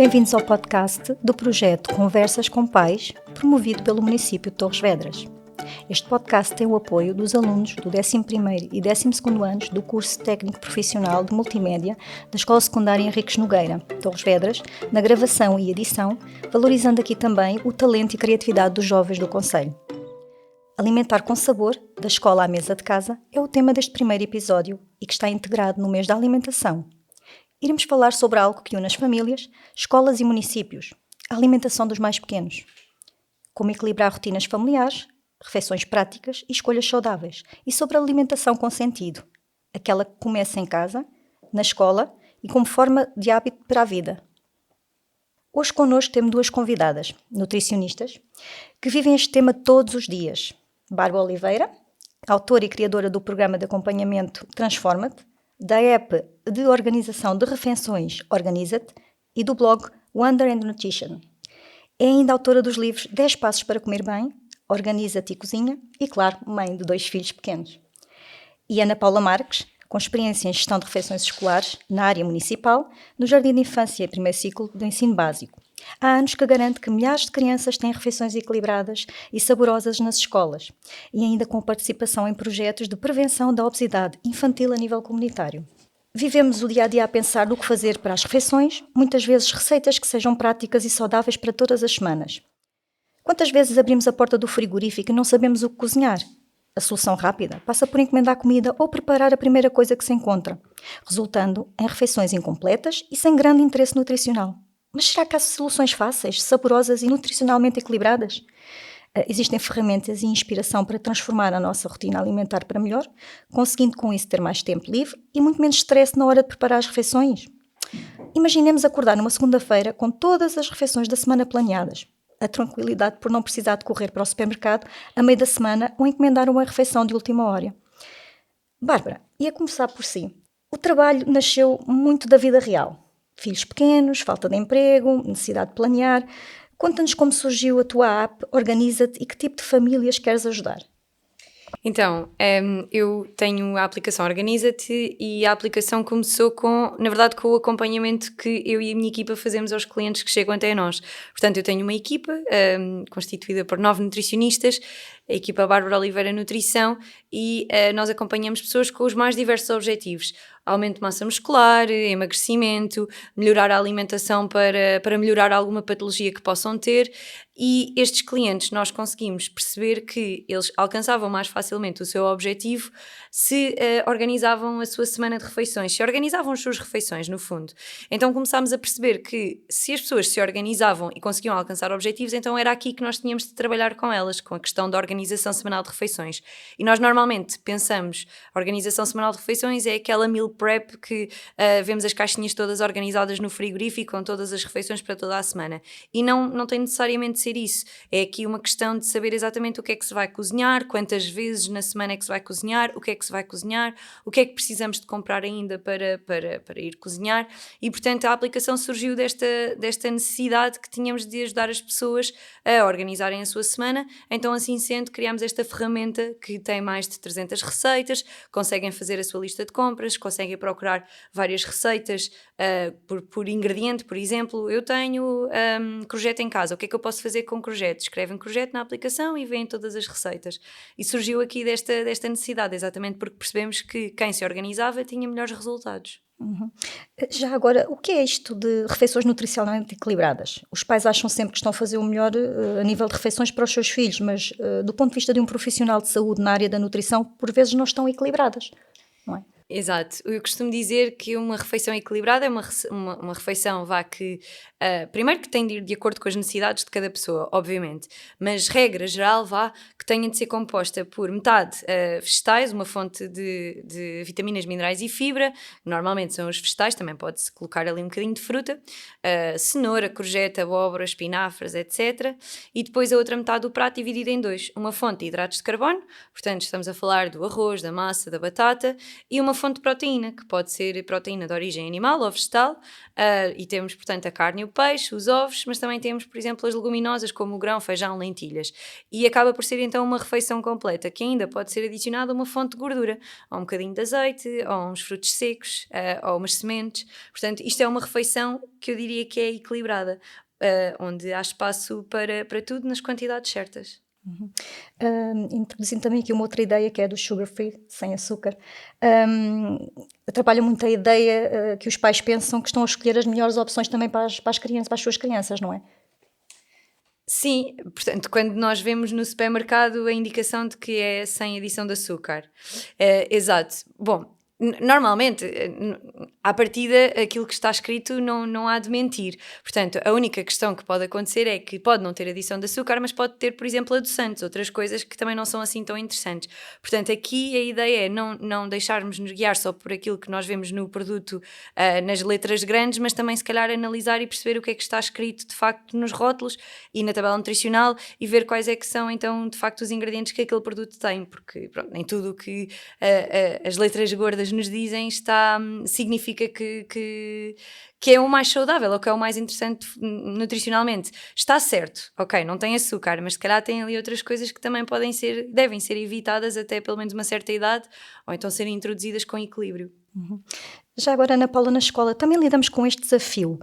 Bem-vindos ao podcast do projeto Conversas com Pais, promovido pelo município de Torres Vedras. Este podcast tem o apoio dos alunos do 11º e 12º anos do curso técnico profissional de multimédia da Escola Secundária Henriques Nogueira, Torres Vedras, na gravação e edição, valorizando aqui também o talento e criatividade dos jovens do concelho. Alimentar com sabor, da escola à mesa de casa, é o tema deste primeiro episódio e que está integrado no mês da alimentação. Iremos falar sobre algo que une as famílias, escolas e municípios, a alimentação dos mais pequenos. Como equilibrar rotinas familiares, refeições práticas e escolhas saudáveis. E sobre a alimentação com sentido, aquela que começa em casa, na escola e como forma de hábito para a vida. Hoje connosco temos duas convidadas, nutricionistas, que vivem este tema todos os dias. Bárbara Oliveira, autora e criadora do programa de acompanhamento Transforma-te, da app de organização de refeições Organiza-te e do blog Wonder and Nutrition. É ainda autora dos livros 10 Passos para Comer Bem, Organiza-te e Cozinha e, claro, mãe de 2 filhos pequenos. E Ana Paula Marques, com experiência em gestão de refeições escolares na área municipal, no Jardim de Infância e primeiro ciclo do ensino básico. Há anos que garante que milhares de crianças têm refeições equilibradas e saborosas nas escolas, e ainda com participação em projetos de prevenção da obesidade infantil a nível comunitário. Vivemos o dia-a-dia a pensar no que fazer para as refeições, muitas vezes receitas que sejam práticas e saudáveis para todas as semanas. Quantas vezes abrimos a porta do frigorífico e não sabemos o que cozinhar? A solução rápida passa por encomendar comida ou preparar a primeira coisa que se encontra, resultando em refeições incompletas e sem grande interesse nutricional. Mas será que há soluções fáceis, saborosas e nutricionalmente equilibradas? Existem ferramentas e inspiração para transformar a nossa rotina alimentar para melhor, conseguindo com isso ter mais tempo livre e muito menos stress na hora de preparar as refeições? Imaginemos acordar numa segunda-feira com todas as refeições da semana planeadas. A tranquilidade por não precisar de correr para o supermercado a meio da semana ou encomendar uma refeição de última hora. Bárbara, e a começar por si. O trabalho nasceu muito da vida real. Filhos pequenos, falta de emprego, necessidade de planear. Conta-nos como surgiu a tua app, Organiza-te e que tipo de famílias queres ajudar. Então, eu tenho a aplicação Organiza-te e a aplicação começou na verdade, com o acompanhamento que eu e a minha equipa fazemos aos clientes que chegam até nós. Portanto, eu tenho uma equipa constituída por 9 nutricionistas, a equipa Bárbara Oliveira Nutrição, e nós acompanhamos pessoas com os mais diversos objetivos. Aumento de massa muscular, emagrecimento, melhorar a alimentação para melhorar alguma patologia que possam ter. E estes clientes, nós conseguimos perceber que eles alcançavam mais facilmente o seu objetivo se organizavam a sua semana de refeições, se organizavam as suas refeições, no fundo. Então começámos a perceber que se as pessoas se organizavam e conseguiam alcançar objetivos, então era aqui que nós tínhamos de trabalhar com elas, com a questão da organização semanal de refeições. E nós normalmente pensamos, a organização semanal de refeições é aquela meal prep que vemos as caixinhas todas organizadas no frigorífico com todas as refeições para toda a semana. E não tem necessariamente de ser isso. É aqui uma questão de saber exatamente o que é que se vai cozinhar, quantas vezes na semana é que se vai cozinhar, o que é que se vai cozinhar, o que é que precisamos de comprar ainda para ir cozinhar. E, portanto, a aplicação surgiu desta necessidade que tínhamos de ajudar as pessoas a organizarem a sua semana. Então, assim sendo, criámos esta ferramenta que tem mais de 300 receitas, conseguem fazer a sua lista de compras, conseguem procurar várias receitas por ingrediente. Por exemplo, eu tenho courgette em casa, o que é que eu posso fazer com courgette? Escrevem courgette na aplicação e veem todas as receitas. E surgiu aqui desta necessidade, exatamente porque percebemos que quem se organizava tinha melhores resultados. Uhum. Já agora, o que é isto de refeições nutricionalmente equilibradas? Os pais acham sempre que estão a fazer o melhor a nível de refeições para os seus filhos, mas do ponto de vista de um profissional de saúde na área da nutrição, por vezes não estão equilibradas, não é? Exato, eu costumo dizer que uma refeição equilibrada é uma refeição que primeiro que tem de ir de acordo com as necessidades de cada pessoa, obviamente, mas regra geral que tenha de ser composta por metade vegetais, uma fonte de vitaminas, minerais e fibra, normalmente são os vegetais, também pode-se colocar ali um bocadinho de fruta, cenoura, courgette, abóbora, espinafres, etc. E depois a outra metade do prato dividida em dois, uma fonte de hidratos de carbono, portanto estamos a falar do arroz, da massa, da batata, e uma fonte de proteína, que pode ser proteína de origem animal ou vegetal, e temos, portanto, a carne e o peixe, os ovos, mas também temos, por exemplo, as leguminosas, como o grão, feijão, lentilhas. E acaba por ser, então, uma refeição completa, que ainda pode ser adicionada uma fonte de gordura, ou um bocadinho de azeite, ou uns frutos secos, ou umas sementes. Portanto, isto é uma refeição que eu diria que é equilibrada, onde há espaço para tudo nas quantidades certas. Introduzindo também aqui uma outra ideia que é do sugar free, sem açúcar. Atrapalha muito a ideia que os pais pensam que estão a escolher as melhores opções também para as crianças, para as suas crianças, não é? Sim, portanto, quando nós vemos no supermercado a indicação de que é sem adição de açúcar. Exato. Bom, normalmente, à partida, aquilo que está escrito não há de mentir. Portanto, a única questão que pode acontecer é que pode não ter adição de açúcar, mas pode ter, por exemplo, adoçantes, outras coisas que também não são assim tão interessantes. Portanto, aqui a ideia é não deixarmos-nos guiar só por aquilo que nós vemos no produto, nas letras grandes, mas também se calhar analisar e perceber o que é que está escrito de facto nos rótulos e na tabela nutricional e ver quais é que são então de facto os ingredientes que aquele produto tem, porque pronto, nem tudo o que as letras gordas nos dizem significa que é o mais saudável ou que é o mais interessante nutricionalmente. Está certo, ok, não tem açúcar, mas se calhar tem ali outras coisas que também devem ser evitadas até pelo menos uma certa idade, ou então serem introduzidas com equilíbrio. Já agora, Ana Paula, na escola também lidamos com este desafio,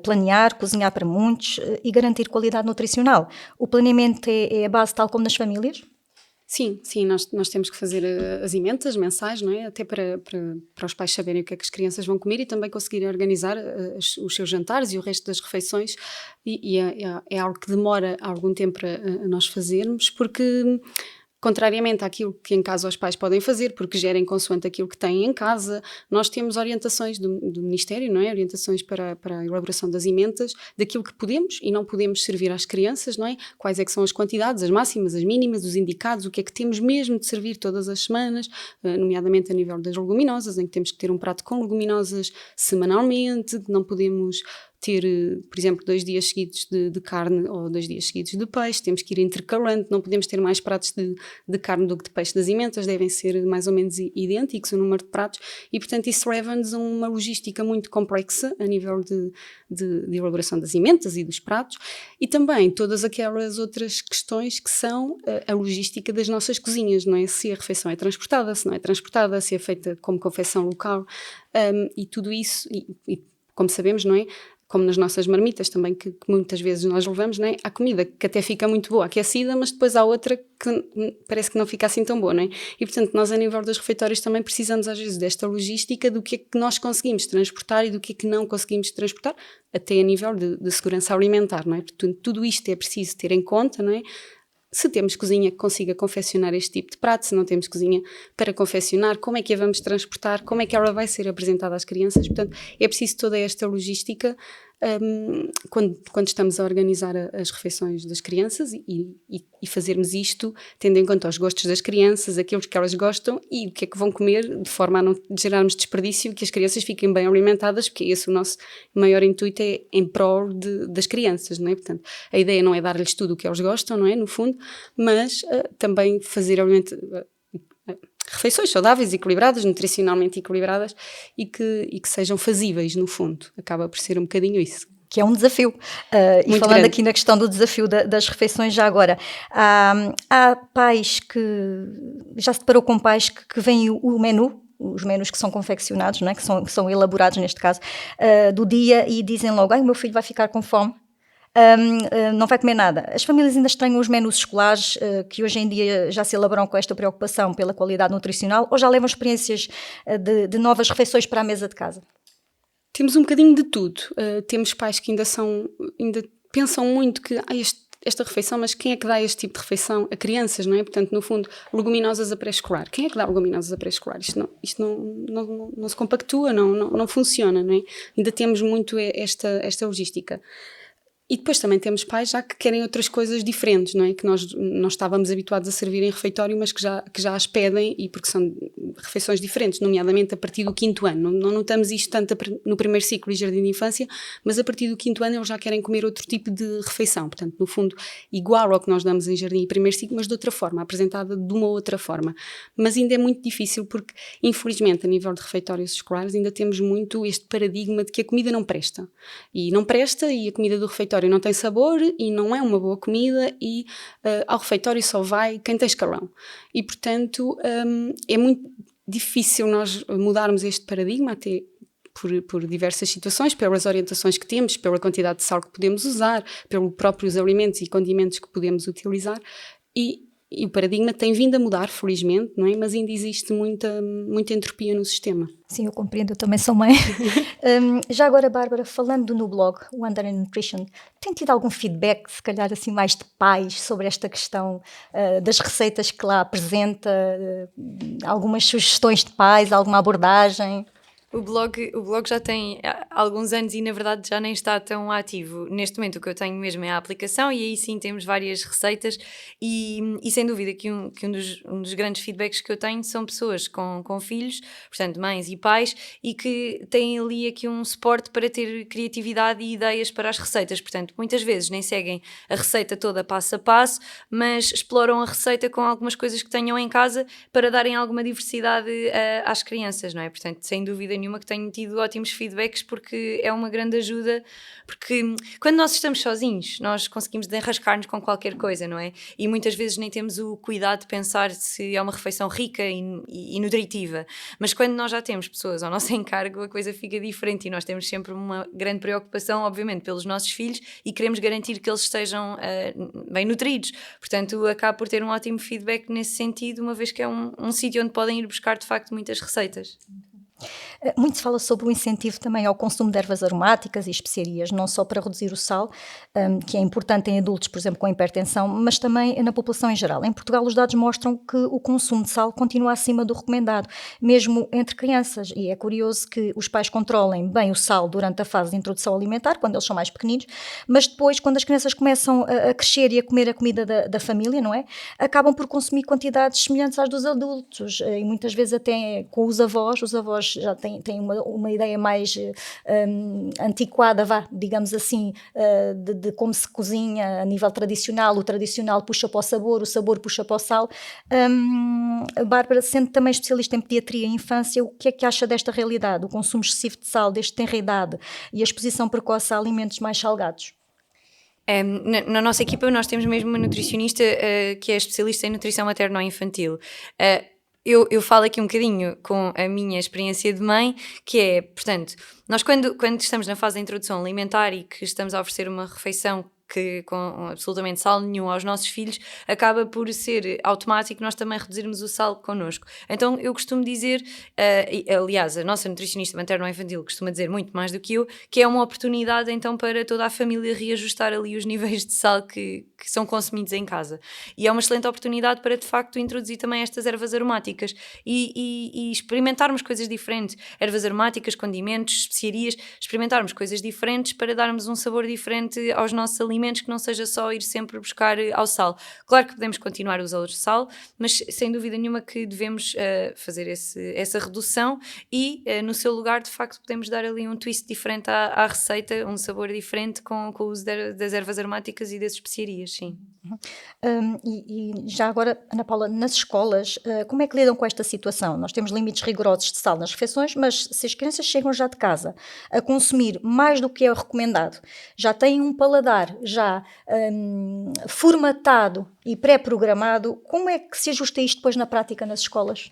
planear, cozinhar para muitos e garantir qualidade nutricional. O planeamento é a base tal como nas famílias? Sim, nós temos que fazer as ementas mensais, não é? Até para os pais saberem o que é que as crianças vão comer e também conseguirem organizar os seus jantares e o resto das refeições e é algo que demora algum tempo a nós fazermos, porque contrariamente àquilo que em casa os pais podem fazer, porque gerem consoante aquilo que têm em casa, nós temos orientações do Ministério, não é? Orientações para a elaboração das ementas, daquilo que podemos e não podemos servir às crianças, não é? Quais é que são as quantidades, as máximas, as mínimas, os indicados, o que é que temos mesmo de servir todas as semanas, nomeadamente a nível das leguminosas, em que temos que ter um prato com leguminosas semanalmente, não podemos ter, por exemplo, 2 dias seguidos de carne ou 2 dias seguidos de peixe, temos que ir intercalando, não podemos ter mais pratos de carne do que de peixe. Das ementas devem ser mais ou menos idênticos o número de pratos e, portanto, isso leva-nos a uma logística muito complexa a nível de elaboração das ementas e dos pratos e também todas aquelas outras questões que são a logística das nossas cozinhas, não é? Se a refeição é transportada, se não é transportada, se é feita como confecção local e tudo isso, e como sabemos, não é? Como nas nossas marmitas também, que muitas vezes nós levamos, não é? Há comida que até fica muito boa, aquecida, mas depois há outra que parece que não fica assim tão boa, não é? E, portanto, nós a nível dos refeitórios também precisamos às vezes desta logística do que é que nós conseguimos transportar e do que é que não conseguimos transportar, até a nível de segurança alimentar, não é? Portanto, tudo isto é preciso ter em conta, não é? Se temos cozinha que consiga confeccionar este tipo de prato, se não temos cozinha para confeccionar, como é que a vamos transportar, como é que ela vai ser apresentada às crianças, portanto, é preciso toda esta logística quando estamos a organizar as refeições das crianças e fazermos isto tendo em conta os gostos das crianças, aquilo que elas gostam e o que é que vão comer, de forma a não gerarmos desperdício, que as crianças fiquem bem alimentadas, porque esse o nosso maior intuito é em prol das crianças, não é? Portanto, a ideia não é dar-lhes tudo o que eles gostam, não é? No fundo, mas também fazer refeições saudáveis, equilibradas, nutricionalmente equilibradas e que sejam fazíveis, no fundo. Acaba por ser um bocadinho isso. Que é um desafio. E falando grande. Aqui na questão do desafio das refeições já agora, há pais que... Já se deparou com pais que veem o menu, os menus que são confeccionados, não é? que são elaborados neste caso, do dia e dizem logo, o meu filho vai ficar com fome. Não vai comer nada. As famílias ainda estranham os menus escolares que hoje em dia já se elaboram com esta preocupação pela qualidade nutricional ou já levam experiências de novas refeições para a mesa de casa? Temos um bocadinho de tudo. Temos pais que ainda pensam muito que esta refeição, mas quem é que dá este tipo de refeição a crianças, não é? Portanto, no fundo, leguminosas a pré-escolar. Quem é que dá leguminosas a pré-escolar? Isto não se compactua, não funciona, não é? Ainda temos muito esta logística. E depois também temos pais já que querem outras coisas diferentes, não é? Que nós não estávamos habituados a servir em refeitório, mas que já as pedem, e porque são refeições diferentes, nomeadamente a partir do 5º ano. Não notamos isto tanto no primeiro ciclo e jardim de infância, mas a partir do 5º ano eles já querem comer outro tipo de refeição. Portanto, no fundo, igual ao que nós damos em jardim e primeiro ciclo, mas de outra forma, apresentada de uma outra forma. Mas ainda é muito difícil porque, infelizmente, a nível de refeitórios escolares, ainda temos muito este paradigma de que a comida não presta. E não presta, e a comida do refeitório não tem sabor e não é uma boa comida, e ao refeitório só vai quem tem escalão. E, portanto, é muito difícil nós mudarmos este paradigma, até por diversas situações, pelas orientações que temos, pela quantidade de sal que podemos usar, pelos próprios alimentos e condimentos que podemos utilizar, e o paradigma tem vindo a mudar, felizmente, não é? Mas ainda existe muita entropia no sistema. Sim, eu compreendo, eu também sou mãe. Já agora, Bárbara, falando no blog Wonder and Nutrition, tem tido algum feedback, se calhar assim mais de pais, sobre esta questão das receitas que lá apresenta, algumas sugestões de pais, alguma abordagem? O blog já tem alguns anos e, na verdade, já nem está tão ativo. Neste momento, o que eu tenho mesmo é a aplicação, e aí sim temos várias receitas, e sem dúvida que um dos grandes feedbacks que eu tenho são pessoas com filhos, portanto mães e pais, e que têm ali aqui um suporte para ter criatividade e ideias para as receitas. Portanto, muitas vezes nem seguem a receita toda passo a passo, mas exploram a receita com algumas coisas que tenham em casa para darem alguma diversidade às crianças, não é? Portanto, sem dúvida nenhuma que tenho tido ótimos feedbacks, porque é uma grande ajuda, porque quando nós estamos sozinhos nós conseguimos desenrascar-nos com qualquer coisa, não é? E muitas vezes nem temos o cuidado de pensar se é uma refeição rica e nutritiva, mas quando nós já temos pessoas ao nosso encargo, a coisa fica diferente, e nós temos sempre uma grande preocupação, obviamente, pelos nossos filhos, e queremos garantir que eles estejam bem nutridos. Portanto, acabo por ter um ótimo feedback nesse sentido, uma vez que é um sítio onde podem ir buscar de facto muitas receitas. Muito se fala sobre o incentivo também ao consumo de ervas aromáticas e especiarias, não só para reduzir o sal, que é importante em adultos, por exemplo, com hipertensão, mas também na população em geral. Em Portugal, os dados mostram que o consumo de sal continua acima do recomendado, mesmo entre crianças, e é curioso que os pais controlem bem o sal durante a fase de introdução alimentar, quando eles são mais pequeninos, mas depois, quando as crianças começam a crescer e a comer a comida da família, não é? Acabam por consumir quantidades semelhantes às dos adultos, e muitas vezes até com os avós já têm uma ideia mais antiquada, digamos assim, de como se cozinha a nível tradicional. O tradicional puxa para o sabor puxa para o sal. A Bárbara, sendo também especialista em pediatria e infância, o que é que acha desta realidade? O consumo excessivo de sal desde tenra idade e a exposição precoce a alimentos mais salgados? Na nossa equipa nós temos mesmo uma nutricionista que é especialista em nutrição materno-infantil. Eu falo aqui um bocadinho com a minha experiência de mãe, que é, portanto, nós quando estamos na fase da introdução alimentar e que estamos a oferecer uma refeição que com absolutamente sal nenhum aos nossos filhos, acaba por ser automático nós também reduzirmos o sal connosco. Então eu costumo dizer, aliás, a nossa nutricionista materno-infantil costuma dizer muito mais do que eu, que é uma oportunidade então para toda a família reajustar ali os níveis de sal que são consumidos em casa. E é uma excelente oportunidade para de facto introduzir também estas ervas aromáticas e experimentarmos coisas diferentes, ervas aromáticas, condimentos, especiarias, experimentarmos coisas diferentes para darmos um sabor diferente aos nossos alimentos, que não seja só ir sempre buscar ao sal. Claro que podemos continuar a usar o sal, mas sem dúvida nenhuma que devemos fazer essa redução e no seu lugar de facto podemos dar ali um twist diferente à receita, um sabor diferente com o uso das ervas aromáticas e das especiarias, sim. E já agora, Ana Paula, nas escolas, como é que lidam com esta situação? Nós temos limites rigorosos de sal nas refeições, mas se as crianças chegam já de casa a consumir mais do que é recomendado, já têm um paladar já formatado e pré-programado, como é que se ajusta isto depois na prática nas escolas?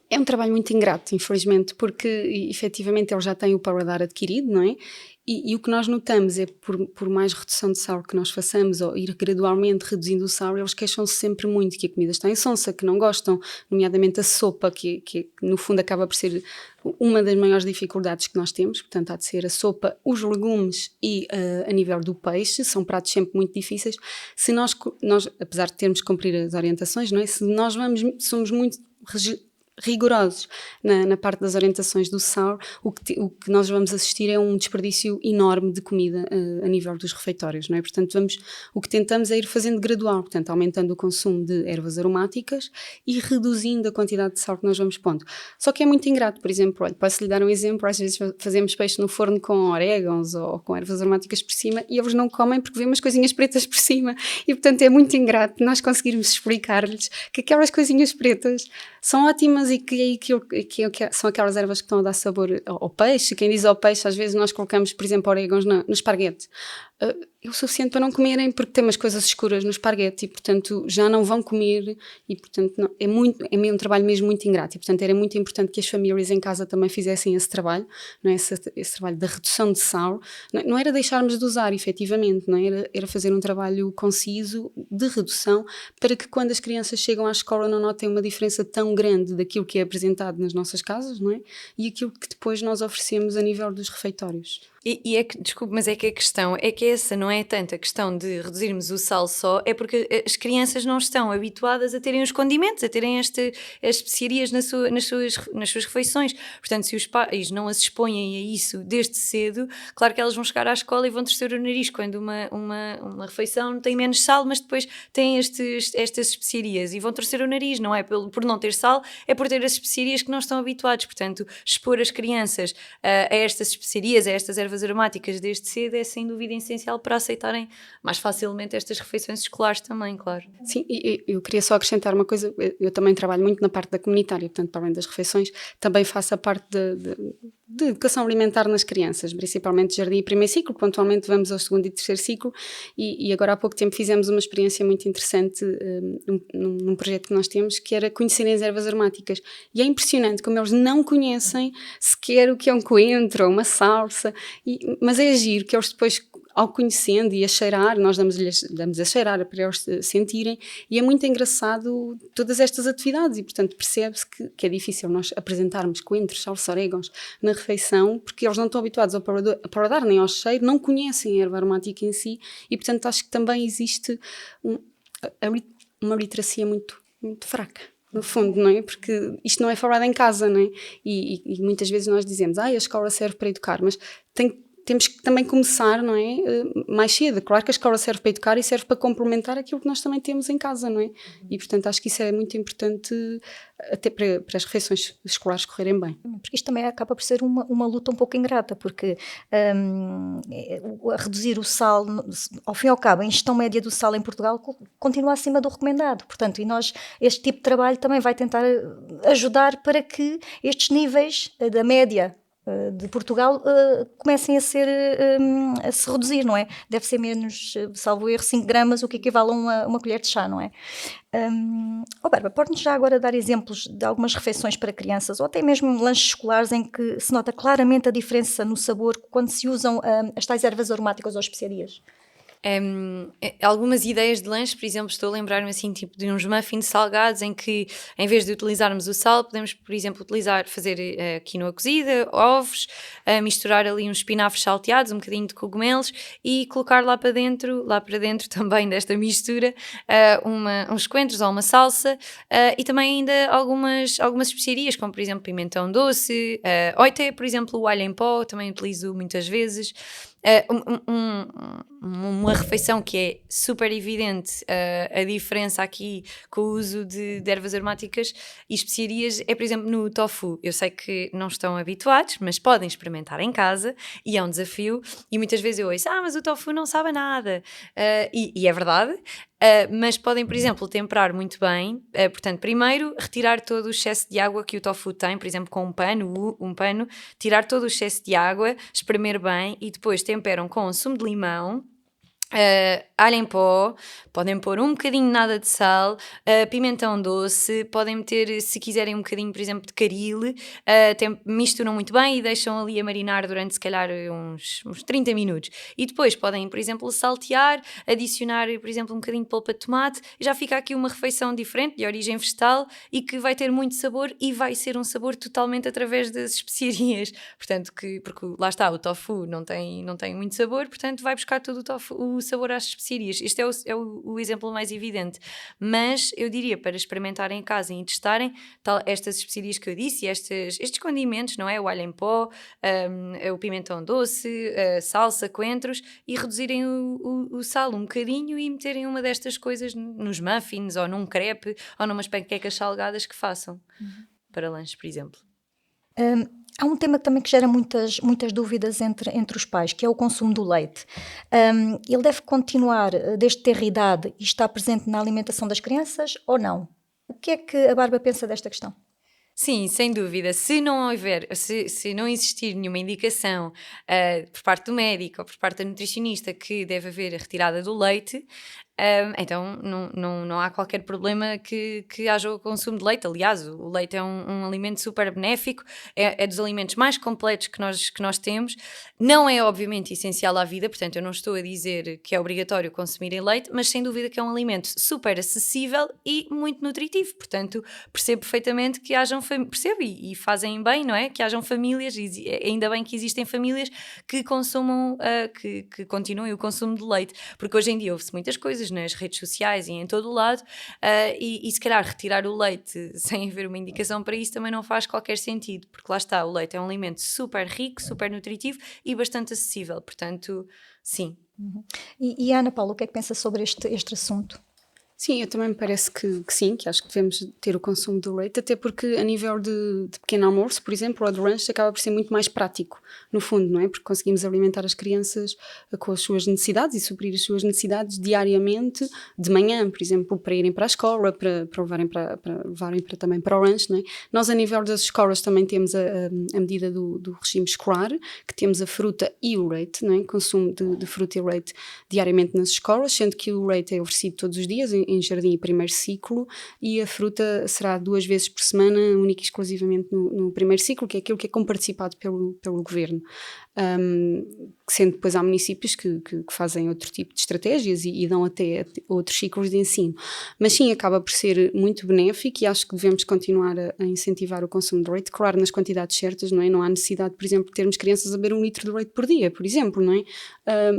É um trabalho muito ingrato, infelizmente, porque efetivamente eles já têm o paladar adquirido, não é? E o que nós notamos é, por mais redução de sal que nós façamos, ou ir gradualmente reduzindo o sal, eles queixam-se sempre muito que a comida está insonsa, que não gostam, nomeadamente a sopa, que no fundo acaba por ser uma das maiores dificuldades que nós temos. Portanto, há de ser a sopa, os legumes e a nível do peixe, são pratos sempre muito difíceis. Se nós apesar de termos que cumprir as orientações, não é? Se nós somos muito rigorosos na parte das orientações do SAUR, o que nós vamos assistir é um desperdício enorme de comida a nível dos refeitórios, não é? Portanto, o que tentamos é ir fazendo gradual, portanto, aumentando o consumo de ervas aromáticas e reduzindo a quantidade de sal que nós vamos pondo. Só que é muito ingrato, por exemplo, olha, posso-lhe dar um exemplo, às vezes fazemos peixe no forno com orégãos ou com ervas aromáticas por cima e eles não comem porque vêem umas coisinhas pretas por cima e, portanto, é muito ingrato nós conseguirmos explicar-lhes que aquelas coisinhas pretas são ótimas e que são aquelas ervas que estão a dar sabor ao peixe. Quem diz ao peixe, às vezes nós colocamos, por exemplo, orégãos no esparguete. É o suficiente para não comerem porque tem umas coisas escuras no esparguete e, portanto, já não vão comer e, portanto, não, é um trabalho mesmo muito ingrato e, portanto, era muito importante que as famílias em casa também fizessem esse trabalho, não é? Esse trabalho da redução de sal. Não era deixarmos de usar, efetivamente, não é? Era fazer um trabalho conciso de redução para que quando as crianças chegam à escola não notem uma diferença tão grande daquilo que é apresentado nas nossas casas, não é? E aquilo que depois nós oferecemos a nível dos refeitórios. E é que, desculpe, mas é que a questão é que essa não é tanto a questão de reduzirmos o sal só, é porque as crianças não estão habituadas a terem os condimentos, a terem as especiarias nas suas refeições. Portanto, se os pais não as expõem a isso desde cedo, claro que elas vão chegar à escola e vão torcer o nariz quando uma refeição tem menos sal, mas depois tem estas especiarias e vão torcer o nariz, não é por não ter sal, é por ter as especiarias que não estão habituados. Portanto, expor as crianças a estas especiarias, a estas ervas aromáticas desde cedo é sem dúvida essencial para aceitarem mais facilmente estas refeições escolares também, claro. Sim, e eu queria só acrescentar uma coisa, eu também trabalho muito na parte da comunitária, portanto, para além das refeições, também faço a parte de educação alimentar nas crianças, principalmente jardim e primeiro ciclo, pontualmente vamos ao segundo e terceiro ciclo e agora há pouco tempo fizemos uma experiência muito interessante num projeto que nós temos, que era conhecerem as ervas aromáticas e é impressionante como eles não conhecem sequer o que é um coentro ou uma salsa, mas é agir que eles depois, ao conhecendo e a cheirar, nós damos a cheirar para eles sentirem e é muito engraçado todas estas atividades e portanto percebe-se que é difícil nós apresentarmos coentros, salsa, orégãos na refeição porque eles não estão habituados ao paladar nem ao cheiro, não conhecem a erva aromática em si e portanto acho que também existe uma literacia muito, muito fraca. No fundo, não é? Porque isto não é falado em casa, não é? E muitas vezes nós dizemos, a escola serve para educar, mas temos que também começar, não é? Mais cedo. Claro que a escola serve para educar e serve para complementar aquilo que nós também temos em casa, não é? E, portanto, acho que isso é muito importante até para as refeições escolares correrem bem. Porque isto também acaba por ser uma luta um pouco ingrata, porque a reduzir o sal, ao fim e ao cabo, a ingestão média do sal em Portugal continua acima do recomendado. Portanto, e nós, este tipo de trabalho também vai tentar ajudar para que estes níveis da média de Portugal comecem a se reduzir, não é? Deve ser menos, salvo erro, 5 gramas, o que equivale a uma colher de chá, não é? Bárbara, pode-nos já agora dar exemplos de algumas refeições para crianças ou até mesmo lanches escolares em que se nota claramente a diferença no sabor quando se usam as tais ervas aromáticas ou especiarias? Algumas ideias de lanche, por exemplo, estou a lembrar-me assim, tipo de uns muffins salgados em que em vez de utilizarmos o sal, podemos, por exemplo, fazer quinoa cozida, ovos, misturar ali uns espinafres salteados, um bocadinho de cogumelos e colocar lá para dentro também desta mistura uns coentros ou uma salsa e também ainda algumas especiarias, como por exemplo pimentão doce, ou até, por exemplo, o alho em pó, também utilizo muitas vezes. Uma refeição que é super evidente a diferença aqui com o uso de ervas aromáticas e especiarias é, por exemplo, no tofu. Eu sei que não estão habituados, mas podem experimentar em casa e é um desafio e muitas vezes eu ouço, mas o tofu não sabe a nada e é verdade. Mas podem, por exemplo, temperar muito bem. Portanto, primeiro, retirar todo o excesso de água que o tofu tem, por exemplo, com um pano, tirar todo o excesso de água, espremer bem e depois temperam com sumo de limão, alho em pó, podem pôr um bocadinho nada de sal, pimentão doce, podem meter, se quiserem, um bocadinho, por exemplo, de caril, misturam muito bem e deixam ali a marinar durante, se calhar, uns 30 minutos. E depois podem, por exemplo, saltear, adicionar, por exemplo, um bocadinho de polpa de tomate, e já fica aqui uma refeição diferente, de origem vegetal, e que vai ter muito sabor e vai ser um sabor totalmente através das especiarias. Portanto, porque lá está, o tofu não tem muito sabor, portanto vai buscar todo o sabor às especiarias. Este é o exemplo mais evidente. Mas eu diria para experimentarem em casa e testarem estas especiarias que eu disse, estes condimentos, não é? O alho em pó, o pimentão doce, a salsa, coentros, e reduzirem o sal um bocadinho e meterem uma destas coisas nos muffins ou num crepe ou numas panquecas salgadas que façam para lanche, por exemplo. Há um tema também que gera muitas dúvidas entre os pais, que é o consumo do leite. Ele deve continuar desde ter idade e estar presente na alimentação das crianças ou não? O que é que a Bárbara pensa desta questão? Sim, sem dúvida. Se não existir nenhuma indicação por parte do médico ou por parte da nutricionista que deve haver a retirada do leite, então não há qualquer problema que haja o consumo de leite. Aliás, o leite é um alimento super benéfico, é dos alimentos mais completos que nós temos. Não é obviamente essencial à vida, portanto eu não estou a dizer que é obrigatório consumirem leite, mas sem dúvida que é um alimento super acessível e muito nutritivo. Portanto, percebo perfeitamente que percebo e fazem bem, não é? Que hajam famílias, e ainda bem que existem famílias que consumam, que continuem o consumo de leite, porque hoje em dia ouve-se muitas coisas nas redes sociais e em todo o lado, e se calhar retirar o leite sem haver uma indicação para isso também não faz qualquer sentido, porque lá está, o leite é um alimento super rico, super nutritivo e bastante acessível, portanto, sim. E a Ana Paula, o que é que pensa sobre este assunto? Sim, eu também me parece que sim, que acho que devemos ter o consumo do leite, até porque a nível de pequeno almoço, por exemplo, ou de lanche, acaba por ser muito mais prático, no fundo, não é? Porque conseguimos alimentar as crianças com as suas necessidades e suprir as suas necessidades diariamente, de manhã, por exemplo, para irem para a escola, para levarem também para o lanche, não é? Nós, a nível das escolas, também temos a medida do regime escolar, que temos a fruta e o leite, não é? Consumo de fruta e leite diariamente nas escolas, sendo que o leite é oferecido todos os dias, em jardim e primeiro ciclo, e a fruta será 2 vezes por semana, única e exclusivamente no primeiro ciclo, que é aquilo que é comparticipado pelo governo. Sendo depois há municípios que fazem outro tipo de estratégias e dão até outros ciclos de ensino. Mas sim, acaba por ser muito benéfico e acho que devemos continuar a incentivar o consumo de leite, claro, nas quantidades certas, não é? Não há necessidade, por exemplo, de termos crianças a beber 1 litro de leite por dia, por exemplo, não é?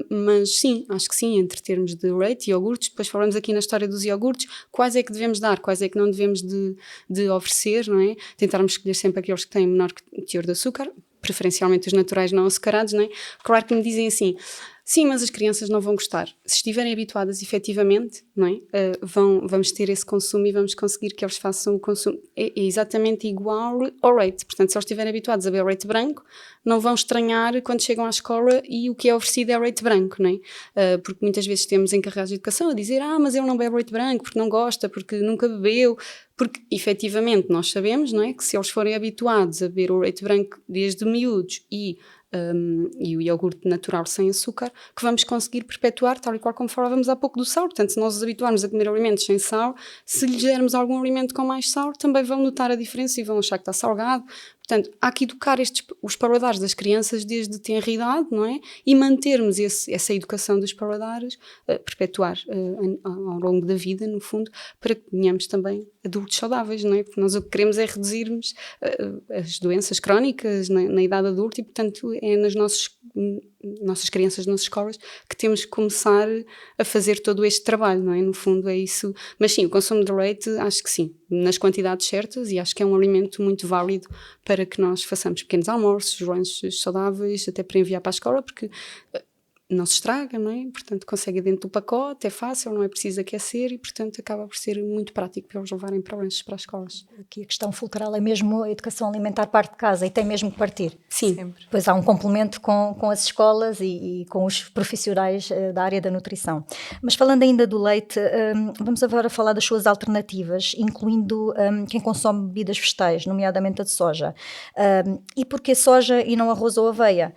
Mas sim, acho que sim, entre termos de leite e iogurtes, depois falamos aqui na história dos iogurtes, quais é que devemos dar, quais é que não devemos de oferecer, não é? Tentarmos escolher sempre aqueles que têm menor teor de açúcar, preferencialmente os naturais não açucarados, não é? Claro que me dizem assim, sim, mas as crianças não vão gostar. Se estiverem habituadas efetivamente, não é? Vamos ter esse consumo e vamos conseguir que eles façam o consumo. É exatamente igual ao leite. Portanto, se eles estiverem habituados a beber leite branco, não vão estranhar quando chegam à escola e o que é oferecido é leite branco, não é? Porque muitas vezes temos encarregados de educação a dizer mas ele não bebe leite branco porque não gosta, porque nunca bebeu. Porque, efetivamente, nós sabemos, não é, que se eles forem habituados a beber o leite branco desde miúdos e o iogurte natural sem açúcar, que vamos conseguir perpetuar, tal e qual como falávamos há pouco do sal. Portanto, se nós os habituarmos a comer alimentos sem sal, se lhes dermos algum alimento com mais sal, também vão notar a diferença e vão achar que está salgado. Portanto, há que educar os paladares das crianças desde tenra idade, não é? E mantermos essa educação dos paladares, perpetuar ao longo da vida, no fundo, para que tenhamos também adultos saudáveis, não é? Porque nós o que queremos é reduzirmos as doenças crónicas na idade adulta e, portanto, é nas nossas crianças nas escolas que temos que começar a fazer todo este trabalho, não é? No fundo é isso. Mas sim, o consumo de leite, acho que sim, nas quantidades certas, e acho que é um alimento muito válido para que nós façamos pequenos almoços, lanches saudáveis, até para enviar para a escola, porque não se estraga, não é? Portanto, consegue dentro do pacote, é fácil, não é preciso aquecer e, portanto, acaba por ser muito prático para eles levarem para lanches para as escolas. Aqui a questão fulcral é mesmo a educação alimentar parte de casa e tem mesmo que partir. Sim. Sempre. Pois há um complemento com as escolas e com os profissionais da área da nutrição. Mas falando ainda do leite, vamos agora falar das suas alternativas, incluindo quem consome bebidas vegetais, nomeadamente a de soja. E porquê soja e não arroz ou aveia?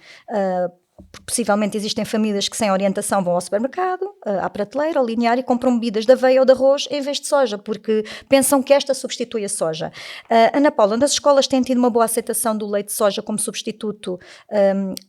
Possivelmente existem famílias que sem orientação vão ao supermercado, à prateleira, ao linear e compram bebidas de aveia ou de arroz em vez de soja, porque pensam que esta substitui a soja. Ana Paula, nas escolas têm tido uma boa aceitação do leite de soja como substituto,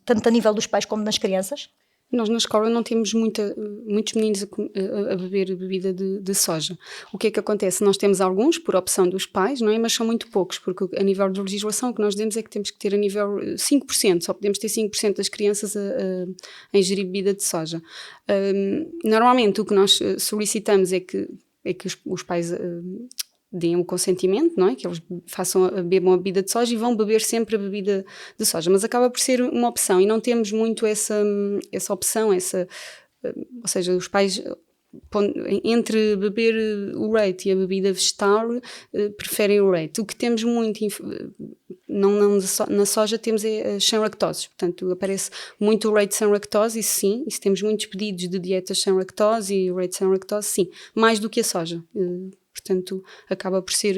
tanto a nível dos pais como das crianças? Nós na escola não temos muitos meninos a beber bebida de soja. O que é que acontece? Nós temos alguns por opção dos pais, não é? Mas são muito poucos, porque a nível de legislação o que nós dizemos é que temos que ter a nível 5%, só podemos ter 5% das crianças a ingerir bebida de soja. Normalmente o que nós solicitamos é que os pais deem o consentimento, não é? Que eles bebam a bebida de soja e vão beber sempre a bebida de soja, mas acaba por ser uma opção e não temos muito essa opção, ou seja, os pais entre beber o leite e a bebida vegetal preferem o leite. O que temos muito na soja temos as sem lactose, portanto aparece muito o leite sem lactose, isso temos muitos pedidos de dietas sem lactose e o leite sem lactose, sim, mais do que a soja. Portanto, acaba por ser,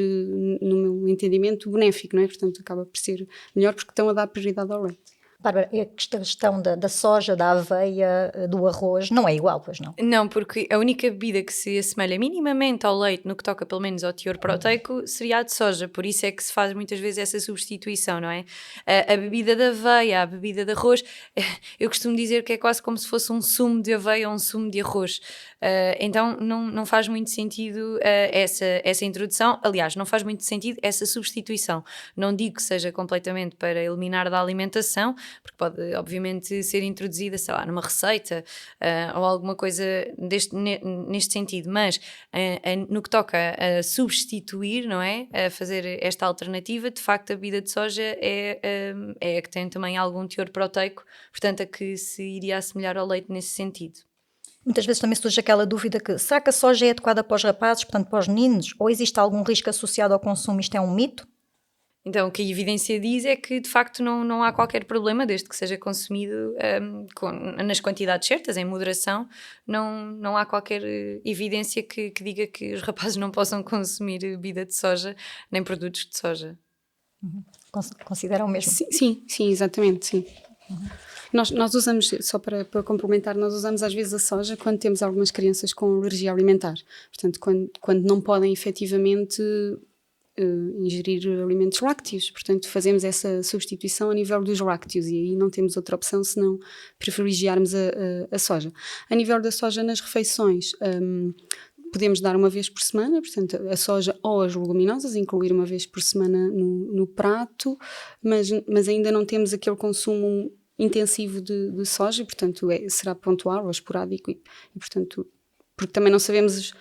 no meu entendimento, benéfico, não é? Portanto, acaba por ser melhor porque estão a dar prioridade ao leite. Bárbara, a questão da soja, da aveia, do arroz, não é igual, pois não? Não, porque a única bebida que se assemelha minimamente ao leite, no que toca pelo menos ao teor proteico, seria a de soja. Por isso é que se faz muitas vezes essa substituição, não é? A bebida de aveia, a bebida de arroz, eu costumo dizer que é quase como se fosse um sumo de aveia ou um sumo de arroz. Então não faz muito sentido essa introdução. Aliás, não faz muito sentido essa substituição. Não digo que seja completamente para eliminar da alimentação, porque pode obviamente ser introduzida, sei lá, numa receita ou alguma coisa neste sentido, mas no que toca a substituir, não é? A fazer esta alternativa, de facto a bebida de soja é a que tem também algum teor proteico, portanto a que se iria assemelhar ao leite nesse sentido. Muitas vezes também surge aquela dúvida que será que a soja é adequada para os rapazes, portanto para os meninos, ou existe algum risco associado ao consumo? Isto é um mito? Então, o que a evidência diz é que, de facto, não há qualquer problema, desde que seja consumido nas quantidades certas, em moderação. Não há qualquer evidência que diga que os rapazes não possam consumir bebida de soja, nem produtos de soja. Consideram mesmo? Sim, exatamente, sim. Nós usamos, só para complementar, nós usamos às vezes a soja quando temos algumas crianças com alergia alimentar. Portanto, quando não podem efetivamente ingerir alimentos lácteos, portanto fazemos essa substituição a nível dos lácteos e aí não temos outra opção senão privilegiarmos a soja. A nível da soja nas refeições, podemos dar uma vez por semana, portanto a soja ou as leguminosas, incluir uma vez por semana no prato, mas ainda não temos aquele consumo intensivo de soja, portanto será pontual ou esporádico e portanto porque também não sabemos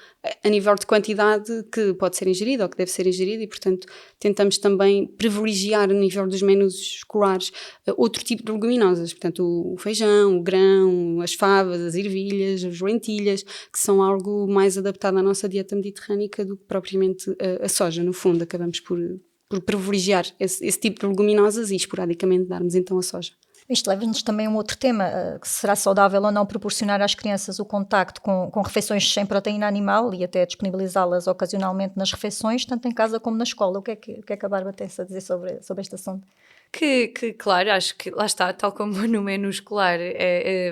a nível de quantidade que pode ser ingerida ou que deve ser ingerida e, portanto, tentamos também privilegiar a nível dos menus escolares outro tipo de leguminosas, portanto, o feijão, o grão, as favas, as ervilhas, as lentilhas, que são algo mais adaptado à nossa dieta mediterrânica do que propriamente a soja. No fundo, acabamos por privilegiar esse tipo de leguminosas e esporadicamente darmos então a soja. Isto leva-nos também a um outro tema, que será saudável ou não proporcionar às crianças o contacto com refeições sem proteína animal e até disponibilizá-las ocasionalmente nas refeições, tanto em casa como na escola. O que é que a Bárbara tem a dizer sobre este assunto? Claro, acho que lá está, tal como no menu escolar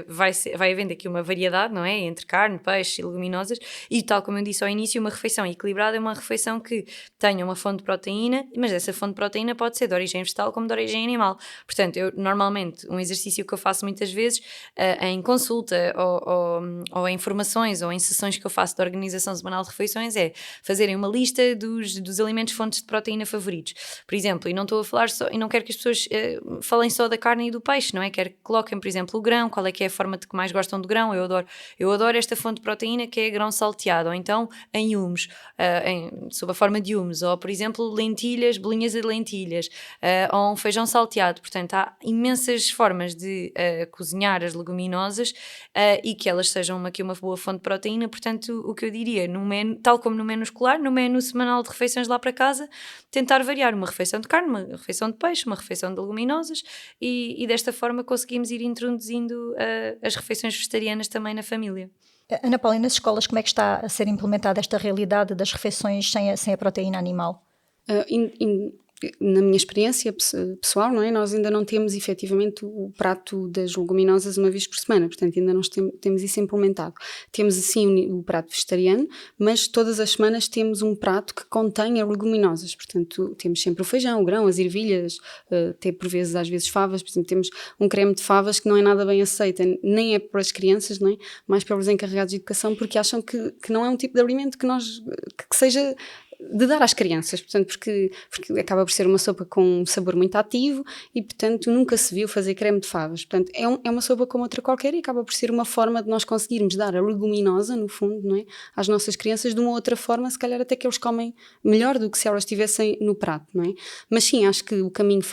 vai havendo aqui uma variedade, não é? Entre carne, peixe e leguminosas e tal como eu disse ao início, uma refeição equilibrada é uma refeição que tenha uma fonte de proteína, mas essa fonte de proteína pode ser de origem vegetal como de origem animal. Portanto, eu normalmente, um exercício que eu faço muitas vezes em consulta ou em informações ou em sessões que eu faço de organização semanal de refeições é fazerem uma lista dos alimentos fontes de proteína favoritos. Por exemplo, e não estou a falar só, e não quero que as pessoas falem só da carne e do peixe, não é? Quero que coloquem, por exemplo, o grão, qual é que é a forma de que mais gostam do grão. Eu adoro esta fonte de proteína que é grão salteado, ou então em humus, sob a forma de humus, ou por exemplo lentilhas, bolinhas de lentilhas, ou um feijão salteado. Portanto, há imensas formas de cozinhar as leguminosas e que elas sejam aqui uma boa fonte de proteína. Portanto, o que eu diria, no menu, tal como no menu escolar, no menu semanal de refeições lá para casa, tentar variar uma refeição de carne, uma refeição de peixe, uma refeição de leguminosas e desta forma conseguimos ir introduzindo as refeições vegetarianas também na família. Ana Paula, e nas escolas como é que está a ser implementada esta realidade das refeições sem a proteína animal? na minha experiência pessoal, não é? Nós ainda não temos efetivamente o prato das leguminosas uma vez por semana, portanto ainda não temos isso implementado. Temos assim o prato vegetariano, mas todas as semanas temos um prato que contenha leguminosas, portanto temos sempre o feijão, o grão, as ervilhas, até por vezes, às vezes favas, por exemplo, temos um creme de favas que não é nada bem aceito, nem é para as crianças, não é? Mais pelos encarregados de educação, porque acham que não é um tipo de alimento que seja de dar às crianças, portanto, porque acaba por ser uma sopa com um sabor muito ativo e, portanto, nunca se viu fazer creme de favas. Portanto, é uma sopa como outra qualquer e acaba por ser uma forma de nós conseguirmos dar a leguminosa, no fundo, não é? Às nossas crianças de uma outra forma, se calhar até que eles comem melhor do que se elas estivessem no prato, não é? Mas sim, acho que o caminho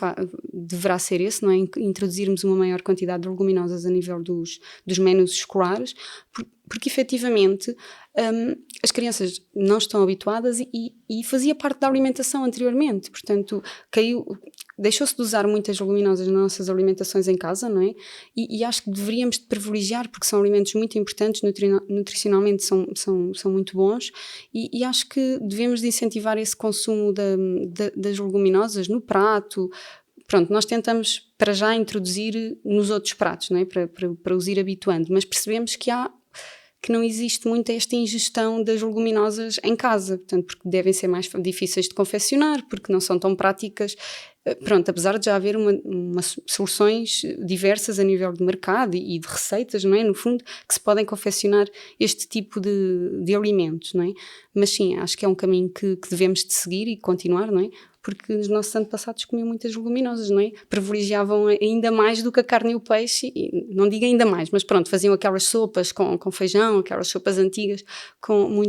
deverá ser esse, não é? Introduzirmos uma maior quantidade de leguminosas a nível dos menus escolares, porque efetivamente as crianças não estão habituadas e fazia parte da alimentação anteriormente, portanto deixou-se de usar muitas leguminosas nas nossas alimentações em casa, não é? E acho que deveríamos de privilegiar, porque são alimentos muito importantes, nutricionalmente são muito bons, e acho que devemos de incentivar esse consumo das leguminosas no prato. Pronto, nós tentamos para já introduzir nos outros pratos, não é? Para os ir habituando, mas percebemos que não existe muito esta ingestão das leguminosas em casa, portanto, porque devem ser mais difíceis de confeccionar, porque não são tão práticas. Pronto, apesar de já haver soluções diversas a nível de mercado e de receitas, não é? No fundo, que se podem confeccionar este tipo de alimentos, não é? Mas sim, acho que é um caminho que devemos de seguir e continuar, não é? Porque os nossos antepassados comiam muitas leguminosas, não é? Privilegiavam ainda mais do que a carne e o peixe, e não digo ainda mais, mas pronto, faziam aquelas sopas com feijão, aquelas sopas antigas, com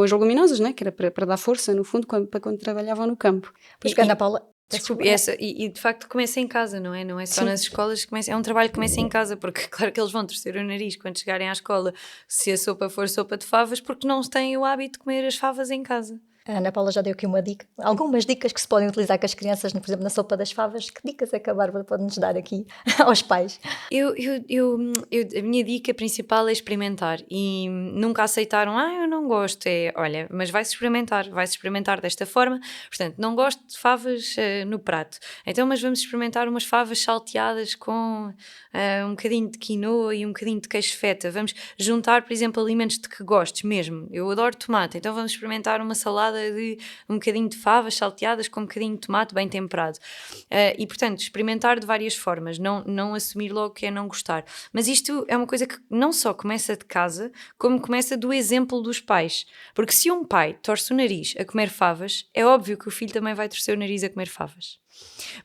as leguminosas, não é? Que era para dar força, no fundo, para quando trabalhavam no campo. Pois, Ana Paula... Desculpe, e de facto começa em casa, não é? Não é só Sim. nas escolas, é um trabalho que começa em casa, porque claro que eles vão torcer o nariz quando chegarem à escola se a sopa for sopa de favas, porque não têm o hábito de comer as favas em casa. A Ana Paula já deu aqui algumas dicas que se podem utilizar com as crianças, por exemplo, na sopa das favas. Que dicas é que a Bárbara pode nos dar aqui aos pais? A minha dica principal é experimentar e nunca aceitaram, eu não gosto, olha, mas vai-se experimentar desta forma, portanto, não gosto de favas no prato, então, mas vamos experimentar umas favas salteadas com um bocadinho de quinoa e um bocadinho de queijo feta, vamos juntar, por exemplo, alimentos de que gostes mesmo, eu adoro tomate, então vamos experimentar uma salada de um bocadinho de favas salteadas com um bocadinho de tomate bem temperado. E, portanto, experimentar de várias formas, não assumir logo que é não gostar. Mas isto é uma coisa que não só começa de casa, como começa do exemplo dos pais. Porque se um pai torce o nariz a comer favas, é óbvio que o filho também vai torcer o nariz a comer favas.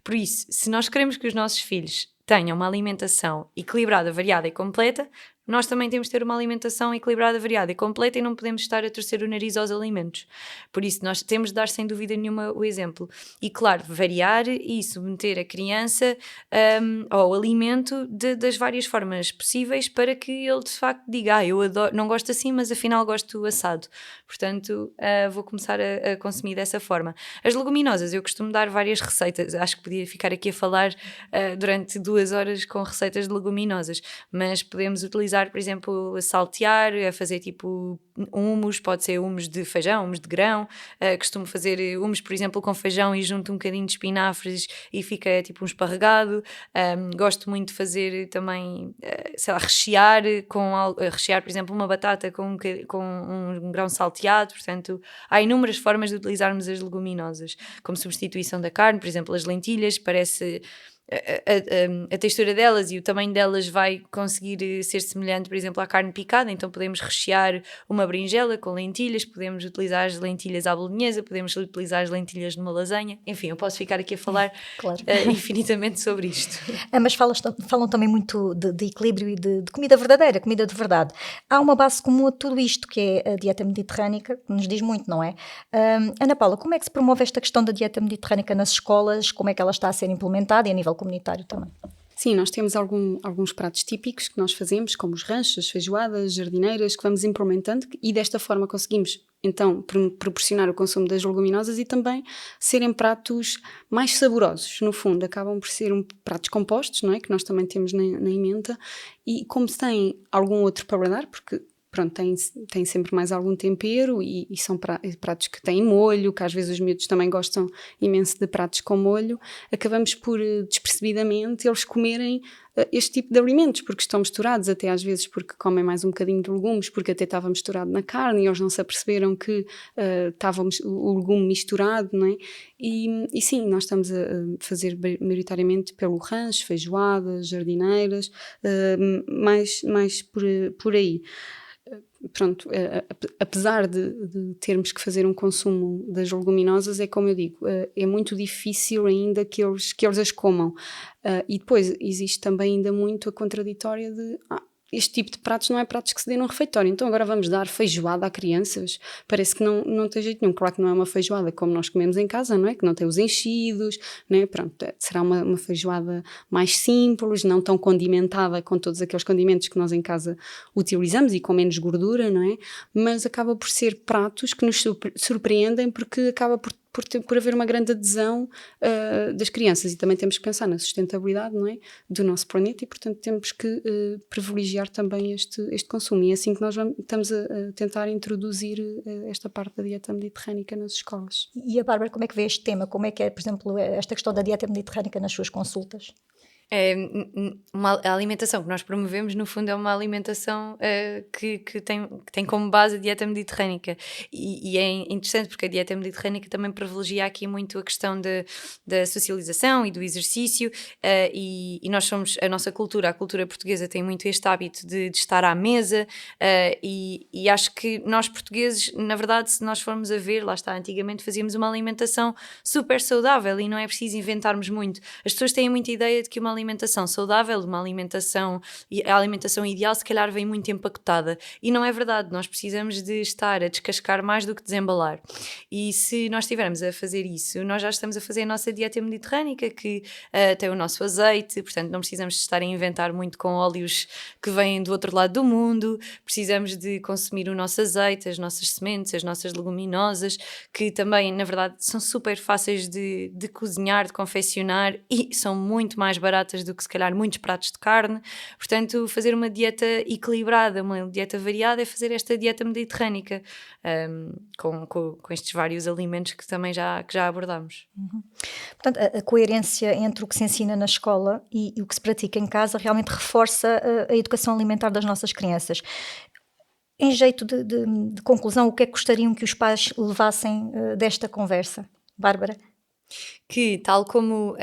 Por isso, se nós queremos que os nossos filhos tenham uma alimentação equilibrada, variada e completa, nós também temos de ter uma alimentação equilibrada, variada e completa e não podemos estar a torcer o nariz aos alimentos. Por isso, nós temos de dar sem dúvida nenhuma o exemplo. E claro, variar e submeter a criança ao alimento das várias formas possíveis para que ele de facto diga, eu adoro, não gosto assim, mas afinal gosto assado. Portanto, vou começar a consumir dessa forma. As leguminosas, eu costumo dar várias receitas. Acho que podia ficar aqui a falar durante 2 horas com receitas de leguminosas, mas podemos utilizar, por exemplo, a saltear, a fazer tipo hummus, pode ser hummus de feijão, hummus de grão, costumo fazer hummus, por exemplo, com feijão e junto um bocadinho de espinafres e fica tipo um esparregado. Gosto muito de fazer também, sei lá, rechear, por exemplo, uma batata com um grão salteado, portanto, há inúmeras formas de utilizarmos as leguminosas, como substituição da carne, por exemplo, as lentilhas, parece... A textura delas e o tamanho delas vai conseguir ser semelhante, por exemplo, à carne picada, então podemos rechear uma berinjela com lentilhas, podemos utilizar as lentilhas à bolonhesa, podemos utilizar as lentilhas numa lasanha, enfim, eu posso ficar aqui a falar claro. Infinitamente sobre isto. Mas falam também muito de equilíbrio e de comida verdadeira, comida de verdade. Há uma base comum a tudo isto, que é a dieta mediterrânica, que nos diz muito, não é? Ana Paula, como é que se promove esta questão da dieta mediterrânica nas escolas? Como é que ela está a ser implementada e a nível comunitário também? Sim, nós temos alguns pratos típicos que nós fazemos, como os ranchos, as feijoadas, jardineiras, que vamos implementando e desta forma conseguimos, então, proporcionar o consumo das leguminosas e também serem pratos mais saborosos, no fundo, acabam por ser pratos compostos, não é? Que nós também temos na ementa e como se tem algum outro paladar, porque pronto, tem sempre mais algum tempero e são pratos que têm molho, que às vezes os miúdos também gostam imenso de pratos com molho. Acabamos por, despercebidamente, eles comerem este tipo de alimentos, porque estão misturados, até às vezes porque comem mais um bocadinho de legumes, porque até estava misturado na carne e eles não se aperceberam que estava o legume misturado, não é? E sim, nós estamos a fazer maioritariamente pelo rancho, feijoadas, jardineiras, mais por aí. Pronto, apesar de termos que fazer um consumo das leguminosas, é como eu digo, é muito difícil ainda que eles as comam. E depois existe também ainda muito a contraditória de este tipo de pratos não é pratos que se dê num refeitório, então agora vamos dar feijoada a crianças. Parece que não tem jeito nenhum. Claro que não é uma feijoada como nós comemos em casa, não é? Que não tem os enchidos, não é? Pronto, será uma feijoada mais simples, não tão condimentada com todos aqueles condimentos que nós em casa utilizamos e com menos gordura, não é? Mas acaba por ser pratos que nos surpreendem, porque acaba por haver uma grande adesão das crianças, e também temos que pensar na sustentabilidade, não é? Do nosso planeta, e portanto temos que privilegiar também este consumo, e é assim que nós estamos a tentar introduzir esta parte da dieta mediterrânica nas escolas. E a Bárbara, como é que vê este tema? Como é que é, por exemplo, esta questão da dieta mediterrânica nas suas consultas? A alimentação que nós promovemos, no fundo, é uma alimentação que tem como base a dieta mediterrânica, e é interessante porque a dieta mediterrânica também privilegia aqui muito a questão da socialização e do exercício, e nós somos, a nossa cultura, a cultura portuguesa tem muito este hábito de estar à mesa, e acho que nós portugueses, na verdade, se nós formos a ver, lá está, antigamente fazíamos uma alimentação super saudável e não é preciso inventarmos muito. As pessoas têm muita ideia de que uma alimentação saudável, a alimentação ideal se calhar vem muito empacotada, e não é verdade. Nós precisamos de estar a descascar mais do que desembalar, e se nós estivermos a fazer isso, nós já estamos a fazer a nossa dieta mediterrânica, que tem o nosso azeite, portanto não precisamos de estar a inventar muito com óleos que vêm do outro lado do mundo. Precisamos de consumir o nosso azeite, as nossas sementes, as nossas leguminosas, que também na verdade são super fáceis de cozinhar, de confeccionar, e são muito mais baratas do que se calhar muitos pratos de carne. Portanto, fazer uma dieta equilibrada, uma dieta variada, é fazer esta dieta mediterrânica, com estes vários alimentos que também já abordámos. Portanto, a coerência entre o que se ensina na escola e o que se pratica em casa realmente reforça a educação alimentar das nossas crianças. Em jeito de conclusão, o que é que gostariam que os pais levassem desta conversa? Bárbara? Que, tal como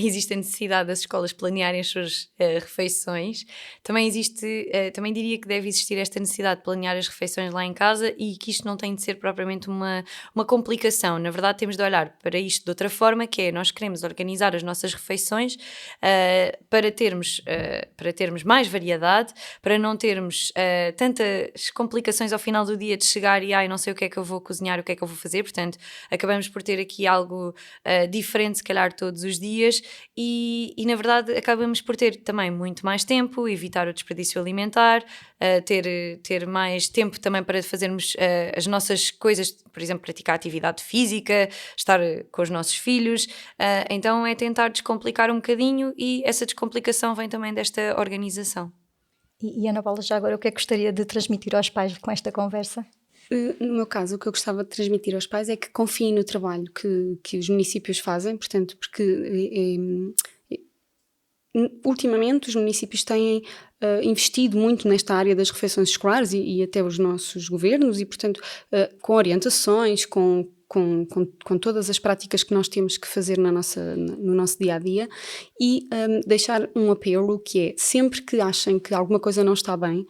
existe a necessidade das escolas planearem as suas refeições, também diria que deve existir esta necessidade de planear as refeições lá em casa, e que isto não tem de ser propriamente uma complicação. Na verdade, temos de olhar para isto de outra forma, que é, nós queremos organizar as nossas refeições para termos mais variedade, para não termos tantas complicações ao final do dia de chegar e não sei o que é que eu vou cozinhar, o que é que eu vou fazer. Portanto, acabamos por ter aqui algo diferente, se calhar, todos os dias, e na verdade acabamos por ter também muito mais tempo, evitar o desperdício alimentar, ter mais tempo também para fazermos as nossas coisas, por exemplo, praticar atividade física, estar com os nossos filhos. Então é tentar descomplicar um bocadinho, e essa descomplicação vem também desta organização. E Ana Paula, já agora, o que é que gostaria de transmitir aos pais com esta conversa? No meu caso, o que eu gostava de transmitir aos pais é que confiem no trabalho que os municípios fazem, portanto, porque ultimamente os municípios têm investido muito nesta área das refeições escolares, e até os nossos governos, e portanto com orientações, com todas as práticas que nós temos que fazer no nosso dia-a-dia, e deixar um apelo, que é, sempre que achem que alguma coisa não está bem,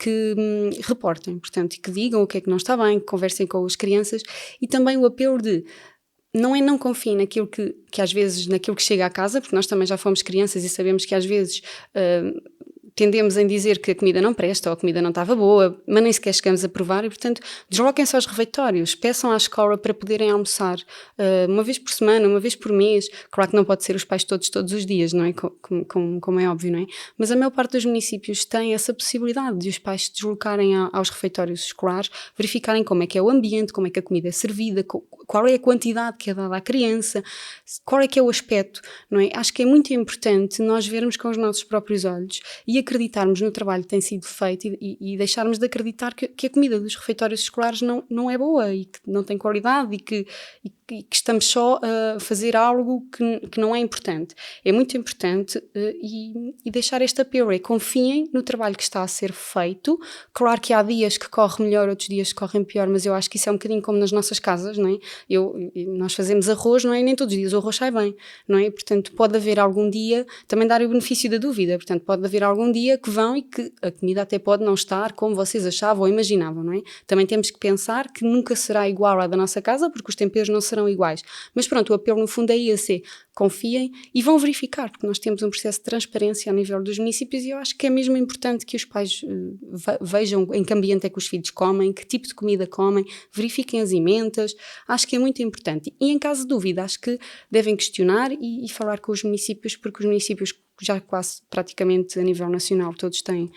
que reportem, portanto, e que digam o que é que não está bem, que conversem com as crianças, e também o apelo de não confiem naquilo que às vezes, naquilo que chega à casa, porque nós também já fomos crianças e sabemos que às vezes tendemos a dizer que a comida não presta ou a comida não estava boa, mas nem sequer chegamos a provar, e portanto desloquem-se aos refeitórios, peçam à escola para poderem almoçar uma vez por semana, uma vez por mês. Claro que não pode ser os pais todos os dias, não é? Como é óbvio, não é? Mas a maior parte dos municípios tem essa possibilidade de os pais se deslocarem aos refeitórios escolares, verificarem como é que é o ambiente, como é que a comida é servida, qual é a quantidade que é dada à criança, qual é que é o aspecto, não é? Acho que é muito importante nós vermos com os nossos próprios olhos e acreditarmos no trabalho que tem sido feito e deixarmos de acreditar que a comida dos refeitórios escolares não é boa e que não tem qualidade e que estamos só a fazer algo que não é importante. É muito importante e deixar este apelo, confiem no trabalho que está a ser feito. Claro que há dias que corre melhor, outros dias que correm pior, mas eu acho que isso é um bocadinho como nas nossas casas, não é? Nós fazemos arroz, não é? Nem todos os dias o arroz sai bem, não é? Portanto, pode haver algum dia, também dar o benefício da dúvida, portanto, pode haver algum dia que vão e que a comida até pode não estar como vocês achavam ou imaginavam, não é? Também temos que pensar que nunca será igual à da nossa casa, porque os temperos não serão iguais. Mas pronto, o apelo no fundo é esse, confiem e vão verificar, porque nós temos um processo de transparência a nível dos municípios e eu acho que é mesmo importante que os pais vejam em que ambiente é que os filhos comem, que tipo de comida comem, verifiquem as ementas, acho que é muito importante. E em caso de dúvida, acho que devem questionar e falar com os municípios, porque os municípios já quase praticamente a nível nacional todos têm,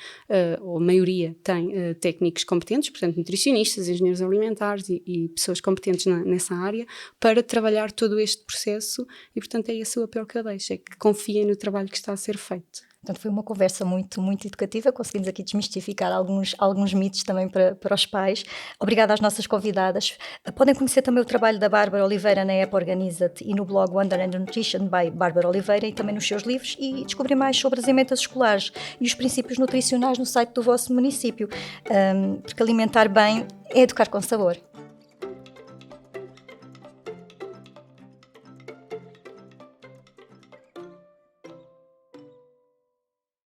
ou a maioria tem técnicos competentes, portanto nutricionistas, engenheiros alimentares e pessoas competentes nessa área para trabalhar todo este processo e portanto é esse o apelo que eu deixo, é que confiem no trabalho que está a ser feito. Portanto, foi uma conversa muito, muito educativa, conseguimos aqui desmistificar alguns mitos também para os pais. Obrigada às nossas convidadas. Podem conhecer também o trabalho da Bárbara Oliveira na app Organiza-te e no blog Wonder and Nutrition by Bárbara Oliveira e também nos seus livros e descobrir mais sobre as ementas escolares e os princípios nutricionais no site do vosso município, porque alimentar bem é educar com sabor.